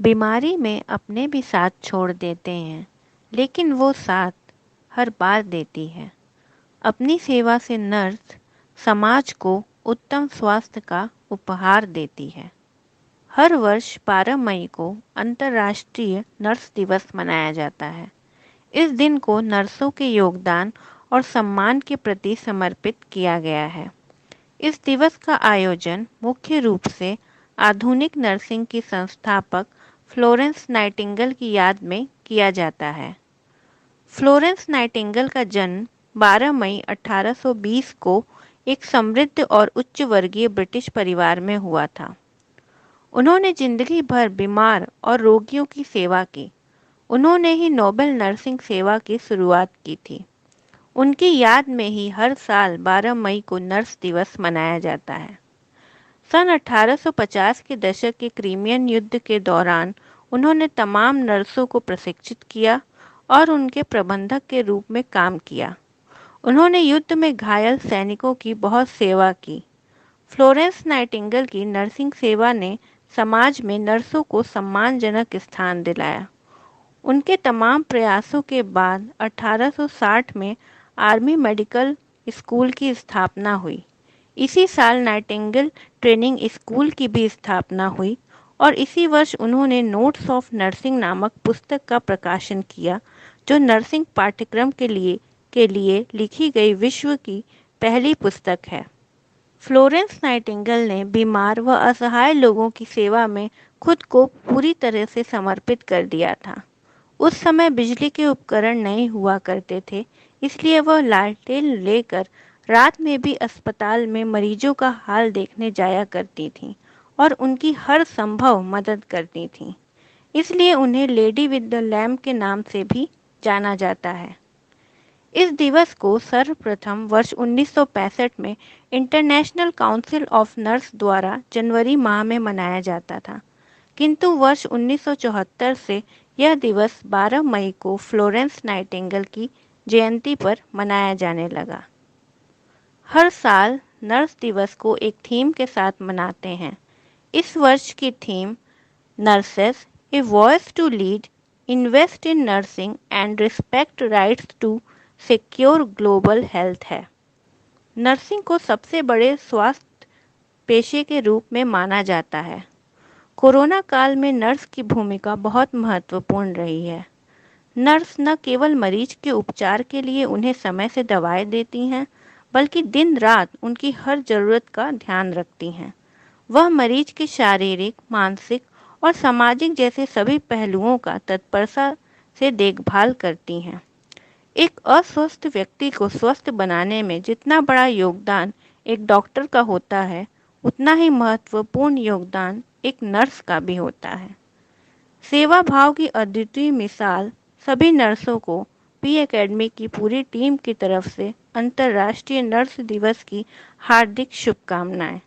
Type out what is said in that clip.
बीमारी में अपने भी साथ छोड़ देते हैं, लेकिन वो साथ हर बार देती है। अपनी सेवा से नर्स समाज को उत्तम स्वास्थ्य का उपहार देती है। हर वर्ष 12 मई को अंतर्राष्ट्रीय नर्स दिवस मनाया जाता है। इस दिन को नर्सों के योगदान और सम्मान के प्रति समर्पित किया गया है। इस दिवस का आयोजन मुख्य रूप से आधुनिक नर्सिंग की संस्थापक फ्लोरेंस नाइटिंगेल की याद में किया जाता है। फ्लोरेंस नाइटिंगेल का जन्म 12 मई 1820 को एक समृद्ध और उच्च वर्गीय ब्रिटिश परिवार में हुआ था। उन्होंने जिंदगी भर बीमार और रोगियों की सेवा की। उन्होंने ही नोबेल नर्सिंग सेवा की शुरुआत की थी। उनकी याद में ही हर साल 12 मई को नर्स दिवस मनाया जाता है। सन 1850 के दशक के क्रीमियन युद्ध के दौरान उन्होंने तमाम नर्सों को प्रशिक्षित किया और उनके प्रबंधक के रूप में काम किया। उन्होंने युद्ध में घायल सैनिकों की बहुत सेवा की। फ्लोरेंस नाइटिंगेल की नर्सिंग सेवा ने समाज में नर्सों को सम्मानजनक स्थान दिलाया। उनके तमाम प्रयासों के बाद 1860 में आर्मी मेडिकल स्कूल की स्थापना हुई। इसी साल नाइटिंगेल ट्रेनिंग स्कूल की भी स्थापना हुई और इसी वर्ष उन्होंने नोट्स ऑफ नर्सिंग नामक पुस्तक का प्रकाशन किया, जो नर्सिंग पाठ्यक्रम के लिए लिखी गई विश्व की पहली पुस्तक है। फ्लोरेंस नाइटिंगेल ने बीमार व असहाय लोगों की सेवा में खुद को पूरी तरह से समर्पित कर दिया था। उस समय बिजली के उपकरण नहीं हुआ करते थे, इसलिए वह लालटेन लेकर रात में भी अस्पताल में मरीजों का हाल देखने जाया करती थीं और उनकी हर संभव मदद करती थीं। इसलिए उन्हें लेडी विद द लैम्प के नाम से भी जाना जाता है। इस दिवस को सर्वप्रथम वर्ष 1965 में इंटरनेशनल काउंसिल ऑफ नर्स द्वारा जनवरी माह में मनाया जाता था, किंतु वर्ष 1974 से यह दिवस 12 मई को फ्लोरेंस नाइटिंगेल की जयंती पर मनाया जाने लगा। हर साल नर्स दिवस को एक थीम के साथ मनाते हैं। इस वर्ष की theme nurses a voice to lead, invest in nursing and respect rights to secure global health है। नर्सिंग को सबसे बड़े स्वास्थ्य पेशे के रूप में माना जाता है। कोरोना काल में नर्स की भूमिका बहुत महत्वपूर्ण रही है। नर्स न केवल मरीज के उपचार के लिए उन्हें समय से दवाएं देती हैं, बल्कि दिन रात उनकी हर जरूरत का ध्यान रखती हैं। वह मरीज की शारीरिक, मानसिक और सामाजिक जैसे सभी पहलुओं का तत्परता से देखभाल करती हैं। एक अस्वस्थ व्यक्ति को स्वस्थ बनाने में जितना बड़ा योगदान एक डॉक्टर का होता है, उतना ही महत्वपूर्ण योगदान एक नर्स का भी होता है। सेवा भाव की अद्वितीय मिसाल सभी नर्सों को पी एकेडमी की पूरी टीम की तरफ से अंतर्राष्ट्रीय नर्स दिवस की हार्दिक शुभकामनाएं।